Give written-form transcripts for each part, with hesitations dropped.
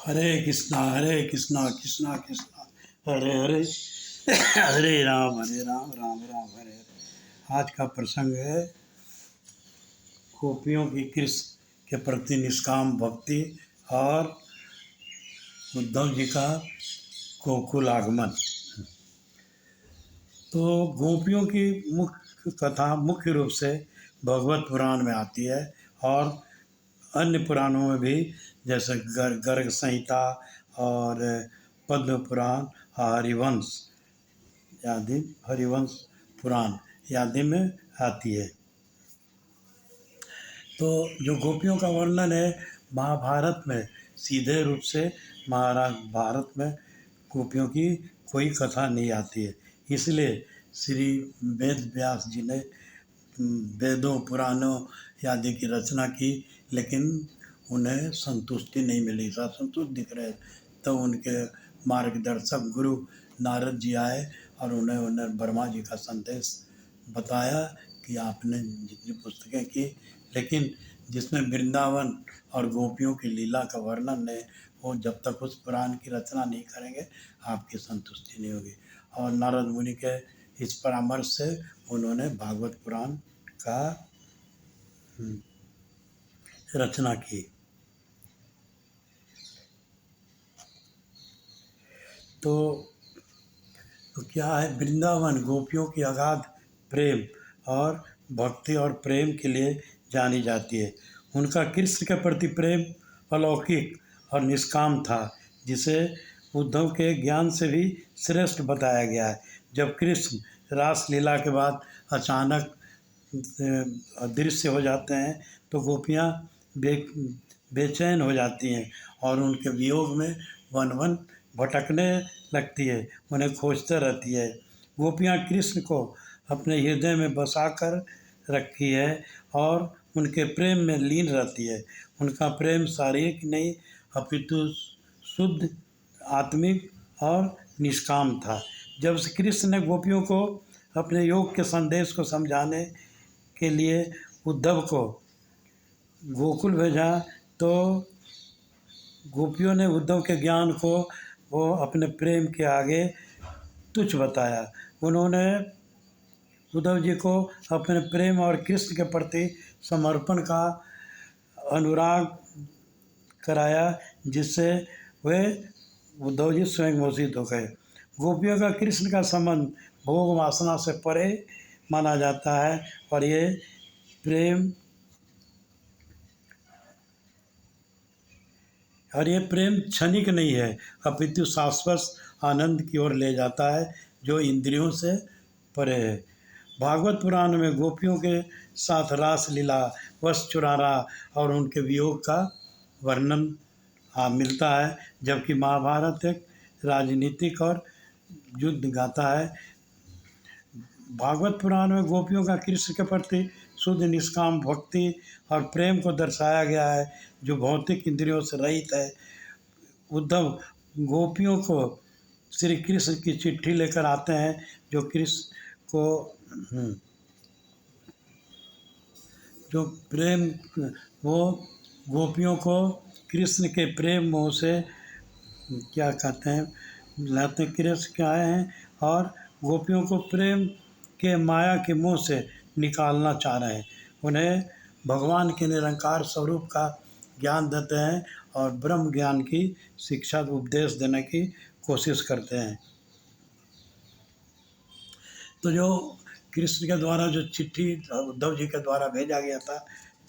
हरे कृष्णा कृष्णा कृष्णा हरे हरे हरे राम राम राम हरे हरे। आज का प्रसंग है गोपियों की कृष्ण के प्रति निष्काम भक्ति और उद्धव जी का गोकुल आगमन। तो गोपियों की मुख्य कथा मुख्य रूप से भगवत पुराण में आती है और अन्य पुराणों में भी, जैसे गर्ग संहिता और पद्म पुराण, हरिवंश आदि हरिवंश पुराण आदि में आती है। तो जो गोपियों का वर्णन है महाभारत में, सीधे रूप से महाभारत में गोपियों की कोई कथा नहीं आती है। इसलिए श्री वेद व्यास जी ने वेदों पुराणों आदि की रचना की, लेकिन उन्हें संतुष्टि नहीं मिली, असंतुष्ट दिख रहे। तो उनके मार्गदर्शक गुरु नारद जी आए और उन्हें ब्रह्मा जी का संदेश बताया कि आपने जितनी पुस्तकें की, लेकिन जिसमें वृंदावन और गोपियों की लीला का वर्णन है, वो जब तक उस पुराण की रचना नहीं करेंगे आपकी संतुष्टि नहीं होगी। और नारद मुनि के इस परामर्श से उन्होंने भागवत पुराण का रचना की। तो क्या है, वृंदावन गोपियों की अगाध प्रेम और भक्ति और प्रेम के लिए जानी जाती है। उनका कृष्ण के प्रति प्रेम अलौकिक और निष्काम था, जिसे उद्धव के ज्ञान से भी श्रेष्ठ बताया गया है। जब कृष्ण रास लीला के बाद अचानक अदृश्य हो जाते हैं तो गोपियाँ बेचैन हो जाती हैं और उनके वियोग में वन वन भटकने लगती है, उन्हें खोजते रहती है। गोपियाँ कृष्ण को अपने हृदय में बसा कर रखी है और उनके प्रेम में लीन रहती है। उनका प्रेम शारीरिक नहीं अपितु शुद्ध आत्मिक और निष्काम था। जब श्री कृष्ण ने गोपियों को अपने योग के संदेश को समझाने के लिए उद्धव को गोकुल भेजा, तो गोपियों ने उद्धव के ज्ञान को वो अपने प्रेम के आगे तुच्छ बताया। उन्होंने उद्धव जी को अपने प्रेम और कृष्ण के प्रति समर्पण का अनुराग कराया, जिससे वे उद्धव जी स्वयं मोहित हो गए। गोपियों का कृष्ण का संबंध भोग वासना से परे माना जाता है और ये प्रेम क्षणिक नहीं है, अपितु शाश्वत आनंद की ओर ले जाता है जो इंद्रियों से परे है। भागवत पुराण में गोपियों के साथ रास लीला, वश चुराना और उनके वियोग का वर्णन मिलता है, जबकि महाभारत एक राजनीतिक और युद्ध गाथा है। भागवत पुराण में गोपियों का कृष्ण के प्रति शुद्ध निष्काम भक्ति और प्रेम को दर्शाया गया है, जो भौतिक इंद्रियों से रहित है। उद्धव गोपियों को श्री कृष्ण की चिट्ठी लेकर आते हैं, जो कृष्ण को जो प्रेम वो गोपियों को कृष्ण के प्रेम मोह से क्या कहते हैं लाते कृष्ण के आए हैं और गोपियों को प्रेम के माया के मोह से निकालना चाह रहे हैं। उन्हें भगवान के निरंकार स्वरूप का ज्ञान देते हैं और ब्रह्म ज्ञान की शिक्षा उपदेश देने की कोशिश करते हैं। तो जो कृष्ण के द्वारा जो चिट्ठी उद्धव जी के द्वारा भेजा गया था,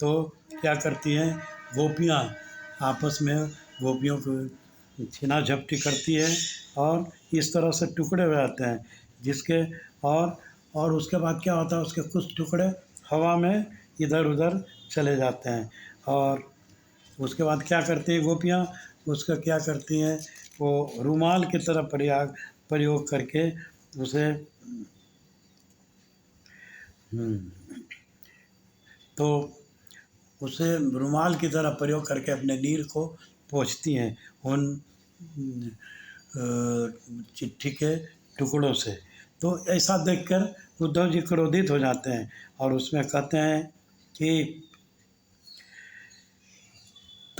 तो क्या करती हैं गोपियाँ आपस में गोपियों को छीना झपटी करती है और इस तरह से टुकड़े हो जाते हैं, जिसके और उसके बाद क्या होता है, उसके कुछ टुकड़े हवा में इधर उधर चले जाते हैं। और उसके बाद क्या करती हैं गोपियाँ, उसका क्या करती हैं, वो रुमाल की तरह प्रयोग करके उसे तो उसे रुमाल की तरह प्रयोग करके अपने नीर को पोंछती हैं उन चिट्ठी के टुकड़ों से। तो ऐसा देखकर उद्धव जी क्रोधित हो जाते हैं और उसमें कहते हैं कि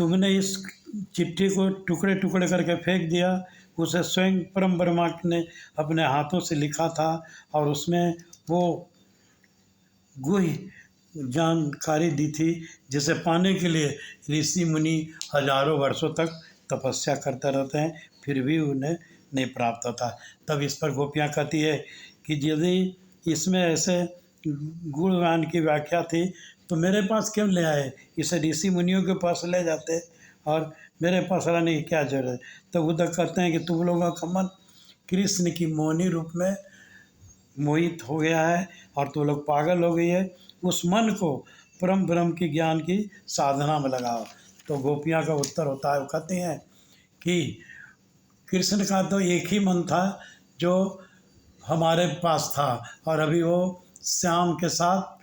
तुमने इस चिट्ठी को टुकड़े टुकड़े करके फेंक दिया। उसे स्वयं परम ब्रह्मा ने अपने हाथों से लिखा था और उसमें वो गूढ़ जानकारी दी थी जिसे पाने के लिए ऋषि मुनि हजारों वर्षों तक तपस्या करते रहते हैं, फिर भी उन्हें नहीं प्राप्त होता। तब इस पर गोपियाँ कहती है कि यदि इसमें ऐसे गूढ़ ज्ञान की व्याख्या थी तो मेरे पास क्यों ले आए, इसे ऋषि मुनियों के पास ले जाते और मेरे पास रहने की क्या जरूरत है। तो उद्धव कहते हैं कि तुम लोगों का मन कृष्ण की मोहिनी रूप में मोहित हो गया है और तो लोग पागल हो गई है। उस मन को परम ब्रह्म की ज्ञान की साधना में लगाओ। तो गोपियाँ का उत्तर होता है, वो कहते हैं कि कृष्ण का तो एक ही मन था जो हमारे पास था और अभी वो श्याम के साथ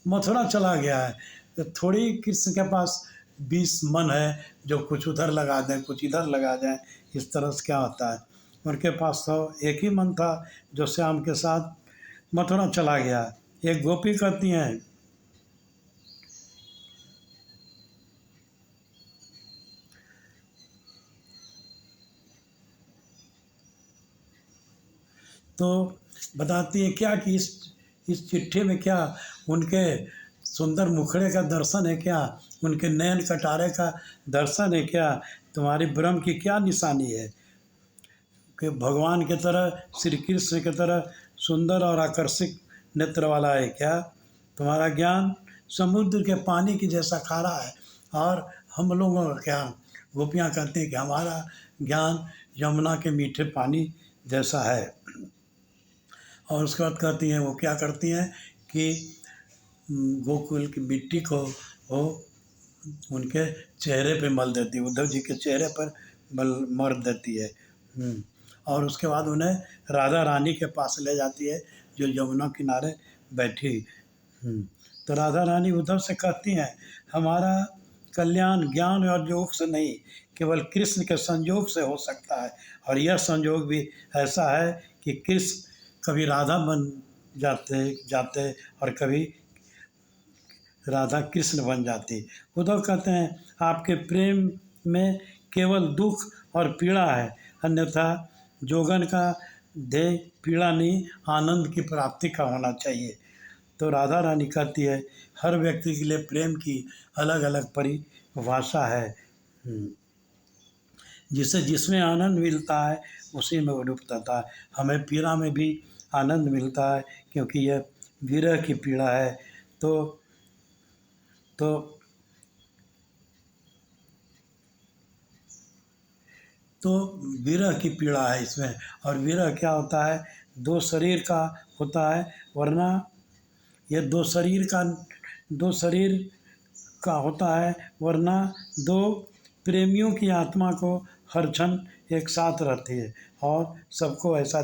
मथुरा चला गया है। तो थोड़ी कृष्ण के पास 20 मन है जो कुछ उधर लगा दें कुछ इधर लगा दें, इस तरह से क्या होता है। उनके पास तो एक ही मन था जो श्याम के साथ मथुरा चला गया। एक गोपी कहती हैं तो बताती है क्या कि इस चिट्ठी में क्या उनके सुंदर मुखड़े का दर्शन है, क्या उनके नयन कटारे का दर्शन है, क्या तुम्हारी ब्रह्म की क्या निशानी है कि भगवान की तरह श्री कृष्ण की तरह सुंदर और आकर्षक नेत्र वाला है क्या। तुम्हारा ज्ञान समुद्र के पानी की जैसा खारा है और हम लोगों का ज्ञान, गोपियाँ कहते हैं कि हमारा ज्ञान यमुना के मीठे पानी जैसा है। और उसके बाद कहती हैं वो क्या करती हैं कि गोकुल की मिट्टी को वो उनके चेहरे पे मल देती है, उद्धव जी के चेहरे पर मर देती है। और उसके बाद उन्हें राधा रानी के पास ले जाती है जो यमुना किनारे बैठी। तो राधा रानी उद्धव से कहती हैं हमारा कल्याण ज्ञान और योग से नहीं केवल कृष्ण के संयोग से हो सकता है। और यह संयोग भी ऐसा है कि कृष्ण कभी राधा बन जाते और कभी राधा कृष्ण बन जाती। उद्धव कहते हैं आपके प्रेम में केवल दुख और पीड़ा है, अन्यथा जोगन का ध्येय पीड़ा नहीं आनंद की प्राप्ति का होना चाहिए। तो राधा रानी कहती है हर व्यक्ति के लिए प्रेम की अलग अलग परिभाषा है, जिसे जिसमें आनंद मिलता है उसी में वो डूबता है। हमें पीड़ा में भी आनंद मिलता है क्योंकि यह विरह की पीड़ा है। तो तो विरह की पीड़ा है इसमें। और विरह क्या होता है, दो शरीर का होता है, वरना ये दो शरीर का होता है, वरना दो प्रेमियों की आत्मा को हर क्षण एक साथ रहती है और सबको ऐसा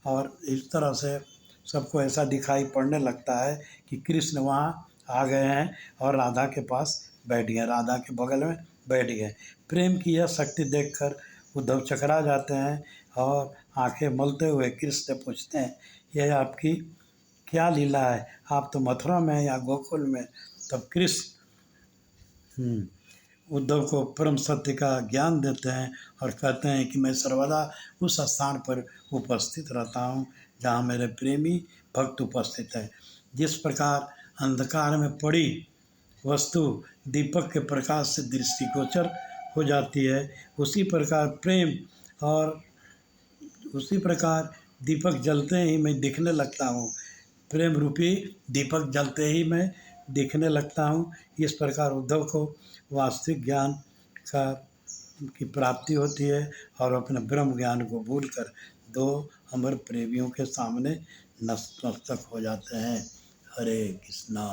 और इस तरह से सबको ऐसा दिखाई पड़ने लगता है कि कृष्ण वहाँ आ गए हैं और राधा के पास बैठ गए, राधा के बगल में बैठ गए। प्रेम की यह शक्ति देखकर उद्धव चकरा जाते हैं और आंखें मलते हुए कृष्ण से पूछते हैं यह आपकी क्या लीला है, आप तो मथुरा में या गोकुल में। तब कृष्ण उद्धव को परम सत्य का ज्ञान देते हैं और कहते हैं कि मैं सर्वदा उस स्थान पर उपस्थित रहता हूँ जहाँ मेरे प्रेमी भक्त उपस्थित है। जिस प्रकार अंधकार में पड़ी वस्तु दीपक के प्रकाश से दृष्टिगोचर हो जाती है, उसी प्रकार दीपक जलते ही मैं दिखने लगता हूँ, प्रेम रूपी दीपक जलते ही मैं दिखने लगता हूँ। इस प्रकार उद्धव को वास्तविक ज्ञान की प्राप्ति होती है और अपने ब्रह्म ज्ञान को भूलकर दो अमर प्रेमियों के सामने नतमस्तक हो जाते हैं। हरे कृष्णा।